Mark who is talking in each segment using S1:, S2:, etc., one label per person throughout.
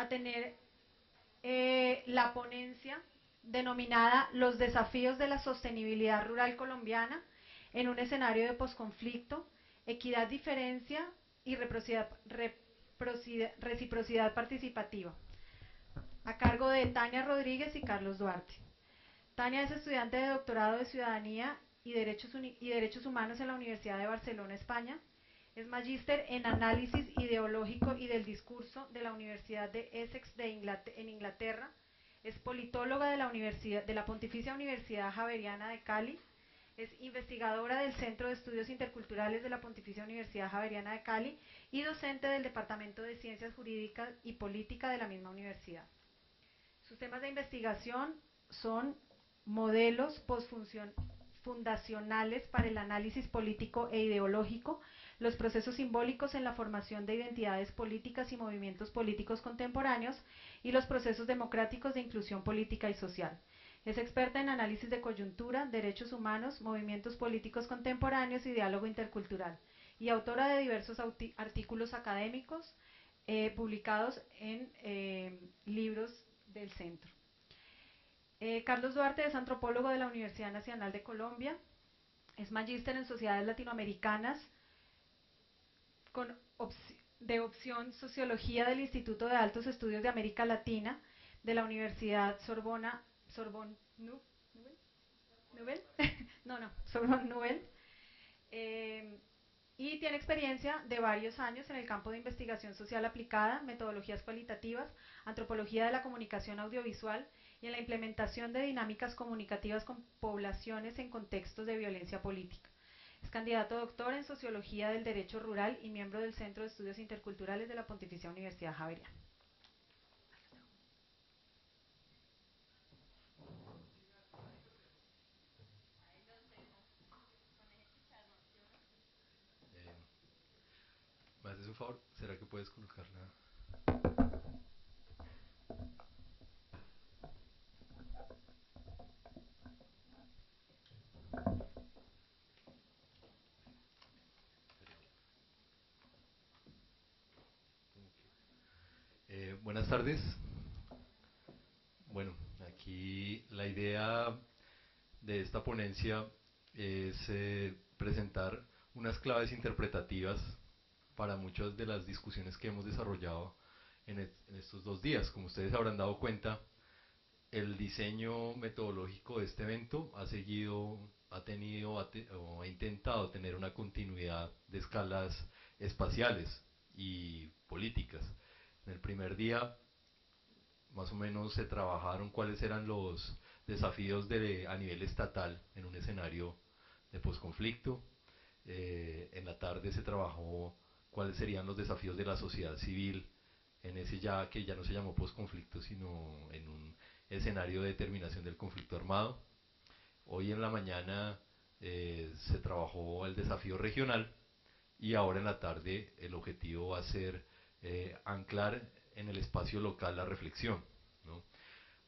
S1: tener la ponencia denominada Los desafíos de la sostenibilidad rural colombiana en un escenario de posconflicto, equidad, diferencia y reciprocidad participativa, a cargo de Tania Rodríguez y Carlos Duarte. Tania es estudiante de doctorado de Ciudadanía y Derechos Humanos en la Universidad de Barcelona, España. Es magíster en Análisis Ideológico y del Discurso de la Universidad de Essex en Inglaterra. Es politóloga de la Pontificia Universidad Javeriana de Cali. Es investigadora del Centro de Estudios Interculturales de la Pontificia Universidad Javeriana de Cali y docente del Departamento de Ciencias Jurídicas y Política de la misma universidad. Sus temas de investigación son modelos fundacionales para el análisis político e ideológico, los procesos simbólicos en la formación de identidades políticas y movimientos políticos contemporáneos y los procesos democráticos de inclusión política y social. Es experta en análisis de coyuntura, derechos humanos, movimientos políticos contemporáneos y diálogo intercultural, y autora de diversos artículos académicos publicados en libros del centro. Carlos Duarte es antropólogo de la Universidad Nacional de Colombia, es magíster en sociedades latinoamericanas de opción Sociología del Instituto de Altos Estudios de América Latina de la Universidad Sorbonne Nouvelle, y tiene experiencia de varios años en el campo de investigación social aplicada, metodologías cualitativas, antropología de la comunicación audiovisual y en la implementación de dinámicas comunicativas con poblaciones en contextos de violencia política. Es candidato a doctor en Sociología del Derecho Rural y miembro del Centro de Estudios Interculturales de la Pontificia Universidad Javeriana.
S2: ¿Me haces un favor? ¿Será que puedes colocarla? Buenas tardes. Bueno, aquí la idea de esta ponencia es presentar unas claves interpretativas para muchas de las discusiones que hemos desarrollado en estos 2 días. Como ustedes habrán dado cuenta, el diseño metodológico de este evento ha tenido o ha intentado tener una continuidad de escalas espaciales y políticas. En el primer día, más o menos se trabajaron cuáles eran los desafíos a nivel estatal en un escenario de posconflicto. En la tarde se trabajó cuáles serían los desafíos de la sociedad civil en ese ya que ya no se llamó posconflicto, sino en un escenario de terminación del conflicto armado. Hoy en la mañana se trabajó el desafío regional y ahora en la tarde el objetivo va a ser anclar en el espacio local la reflexión, ¿no?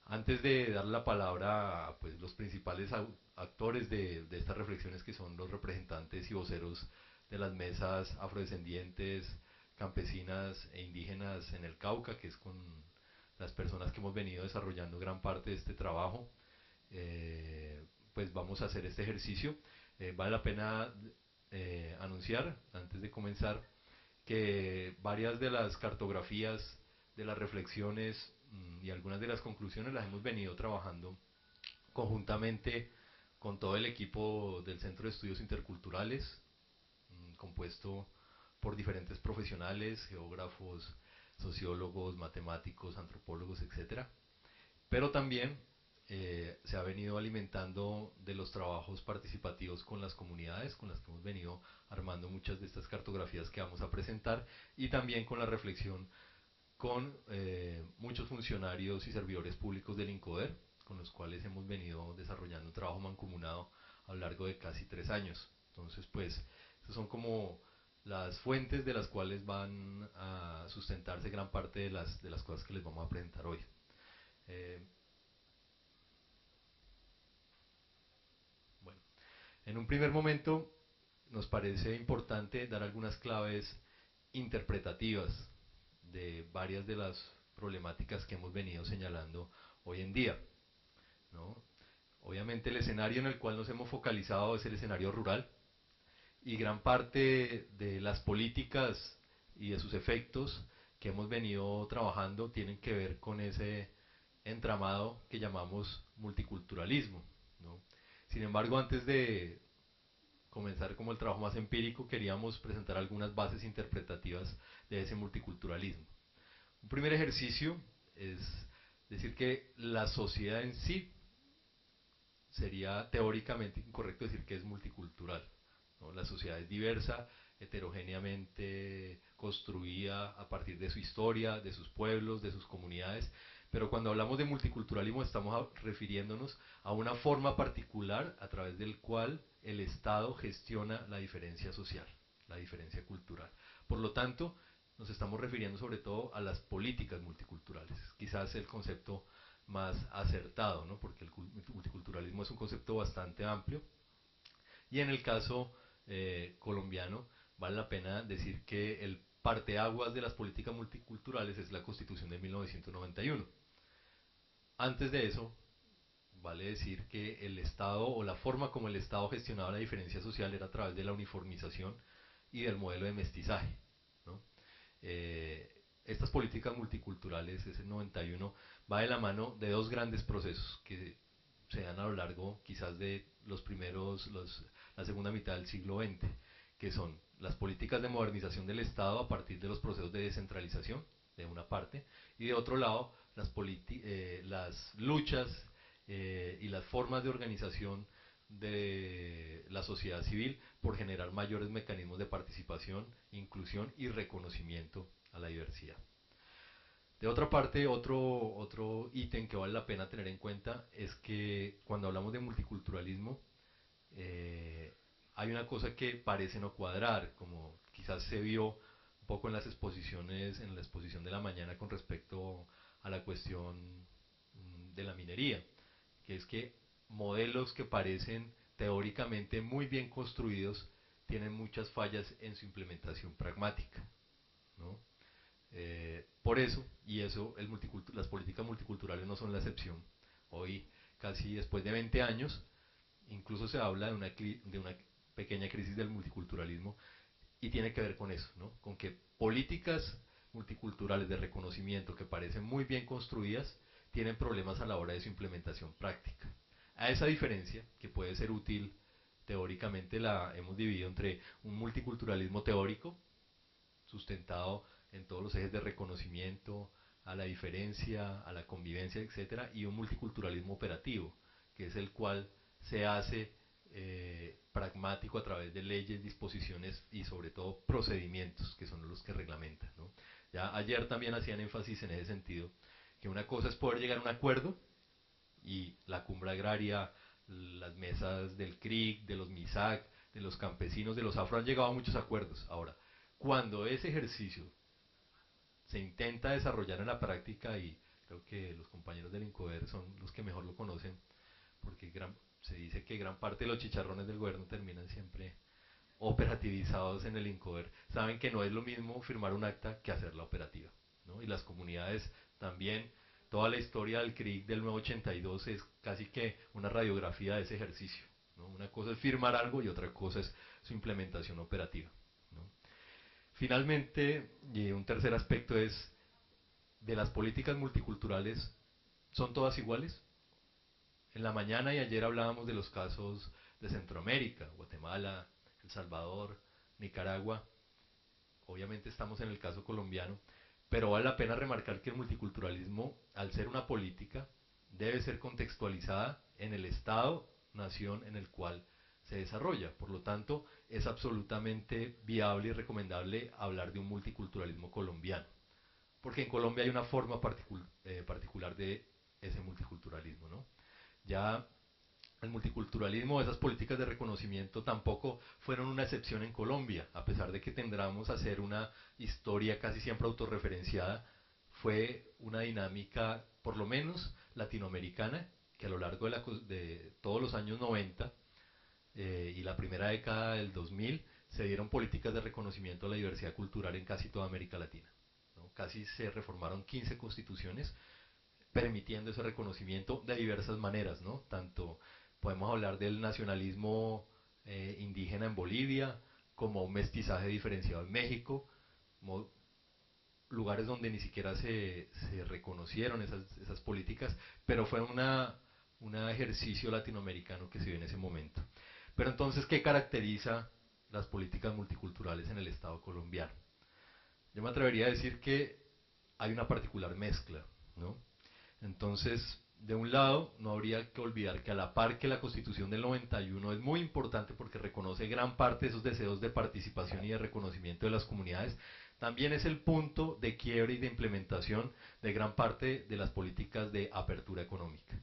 S2: Antes de dar la palabra a pues, los principales actores de estas reflexiones, que son los representantes y voceros de las mesas afrodescendientes, campesinas e indígenas en el Cauca, que es con las personas que hemos venido desarrollando gran parte de este trabajo, pues vamos a hacer este ejercicio. Vale la pena anunciar, antes de comenzar, que varias de las cartografías, de las reflexiones y algunas de las conclusiones las hemos venido trabajando conjuntamente con todo el equipo del Centro de Estudios Interculturales, compuesto por diferentes profesionales, geógrafos, sociólogos, matemáticos, antropólogos, etcétera. Pero también se ha venido alimentando de los trabajos participativos con las comunidades, con las que hemos venido armando muchas de estas cartografías que vamos a presentar, y también con la reflexión con muchos funcionarios y servidores públicos del INCODER, con los cuales hemos venido desarrollando un trabajo mancomunado a lo largo de casi 3 años. Entonces, pues, estas son como las fuentes de las cuales van a sustentarse gran parte de las cosas que les vamos a presentar hoy. Eh, bueno, en un primer momento nos parece importante dar algunas claves interpretativas de varias de las problemáticas que hemos venido señalando hoy en día, ¿no? Obviamente el escenario en el cual nos hemos focalizado es el escenario rural y gran parte de las políticas y de sus efectos que hemos venido trabajando tienen que ver con ese entramado que llamamos multiculturalismo, ¿no? Sin embargo, antes de comenzar como el trabajo más empírico, queríamos presentar algunas bases interpretativas de ese multiculturalismo. Un primer ejercicio es decir que la sociedad en sí sería teóricamente incorrecto decir que es multicultural, ¿no? La sociedad es diversa, heterogéneamente construida a partir de su historia, de sus pueblos, de sus comunidades, pero cuando hablamos de multiculturalismo estamos refiriéndonos a una forma particular a través del cual el Estado gestiona la diferencia social, la diferencia cultural. Por lo tanto, nos estamos refiriendo sobre todo a las políticas multiculturales, quizás el concepto más acertado, ¿no? Porque el multiculturalismo es un concepto bastante amplio. Y en el caso colombiano, vale la pena decir que el parteaguas de las políticas multiculturales es la Constitución de 1991. Antes de eso, vale decir que el Estado o la forma como el Estado gestionaba la diferencia social era a través de la uniformización y del modelo de mestizaje, ¿no? Eh, estas políticas multiculturales, ese 91, va de la mano de dos grandes procesos que se dan a lo largo quizás de la segunda mitad del siglo XX, que son las políticas de modernización del Estado a partir de los procesos de descentralización, de una parte, y de otro lado, las luchas y las formas de organización de la sociedad civil por generar mayores mecanismos de participación, inclusión y reconocimiento a la diversidad. De otra parte, otro ítem que vale la pena tener en cuenta es que cuando hablamos de multiculturalismo, hay una cosa que parece no cuadrar, como quizás se vio un poco en las exposiciones, en la exposición de la mañana con respecto a la cuestión de la minería, que es que modelos que parecen teóricamente muy bien construidos tienen muchas fallas en su implementación pragmática, ¿no? Por eso, y eso, las políticas multiculturales no son la excepción. Hoy, casi después de 20 años, incluso se habla de una pequeña crisis del multiculturalismo y tiene que ver con eso, ¿no? Con que políticas multiculturales de reconocimiento que parecen muy bien construidas tienen problemas a la hora de su implementación práctica. A esa diferencia, que puede ser útil teóricamente, la hemos dividido entre un multiculturalismo teórico, sustentado en todos los ejes de reconocimiento, a la diferencia, a la convivencia, etcétera, y un multiculturalismo operativo, que es el cual se hace pragmático a través de leyes, disposiciones y sobre todo procedimientos, que son los que reglamentan, ¿no? Ya ayer también hacían énfasis en ese sentido, que una cosa es poder llegar a un acuerdo y la cumbre agraria, las mesas del CRIC, de los MISAC, de los campesinos, de los afro han llegado a muchos acuerdos. Ahora, cuando ese ejercicio se intenta desarrollar en la práctica, y creo que los compañeros del INCODER son los que mejor lo conocen, porque se dice que gran parte de los chicharrones del gobierno terminan siempre operativizados en el INCODER, saben que no es lo mismo firmar un acta que hacerla operativa, ¿no? Y las comunidades también, toda la historia del CRIC del nuevo 82 es casi que una radiografía de ese ejercicio, ¿no? Una cosa es firmar algo y otra cosa es su implementación operativa, ¿no? Finalmente, y un tercer aspecto es, de las políticas multiculturales, ¿son todas iguales? En la mañana y ayer hablábamos de los casos de Centroamérica, Guatemala, El Salvador, Nicaragua. Obviamente estamos en el caso colombiano, pero vale la pena remarcar que el multiculturalismo, al ser una política, debe ser contextualizada en el Estado, nación en el cual se desarrolla. Por lo tanto, es absolutamente viable y recomendable hablar de un multiculturalismo colombiano, porque en Colombia hay una forma particular de ese multiculturalismo, ¿no? Ya el multiculturalismo, esas políticas de reconocimiento tampoco fueron una excepción en Colombia, a pesar de que tendremos a hacer una historia casi siempre autorreferenciada, fue una dinámica, por lo menos latinoamericana, que a lo largo de todos los años 90 y la primera década del 2000 se dieron políticas de reconocimiento a la diversidad cultural en casi toda América Latina, ¿no? ¿no? Casi se reformaron 15 constituciones permitiendo ese reconocimiento de diversas maneras, ¿no? Tanto podemos hablar del nacionalismo indígena en Bolivia, como un mestizaje diferenciado en México, como lugares donde ni siquiera se reconocieron esas políticas, pero fue un ejercicio latinoamericano que se dio en ese momento. Pero entonces, ¿qué caracteriza las políticas multiculturales en el Estado colombiano? Yo me atrevería a decir que hay una particular mezcla, ¿no? Entonces, de un lado, no habría que olvidar que a la par que la Constitución del 91 es muy importante porque reconoce gran parte de esos deseos de participación y de reconocimiento de las comunidades, también es el punto de quiebre y de implementación de gran parte de las políticas de apertura económica.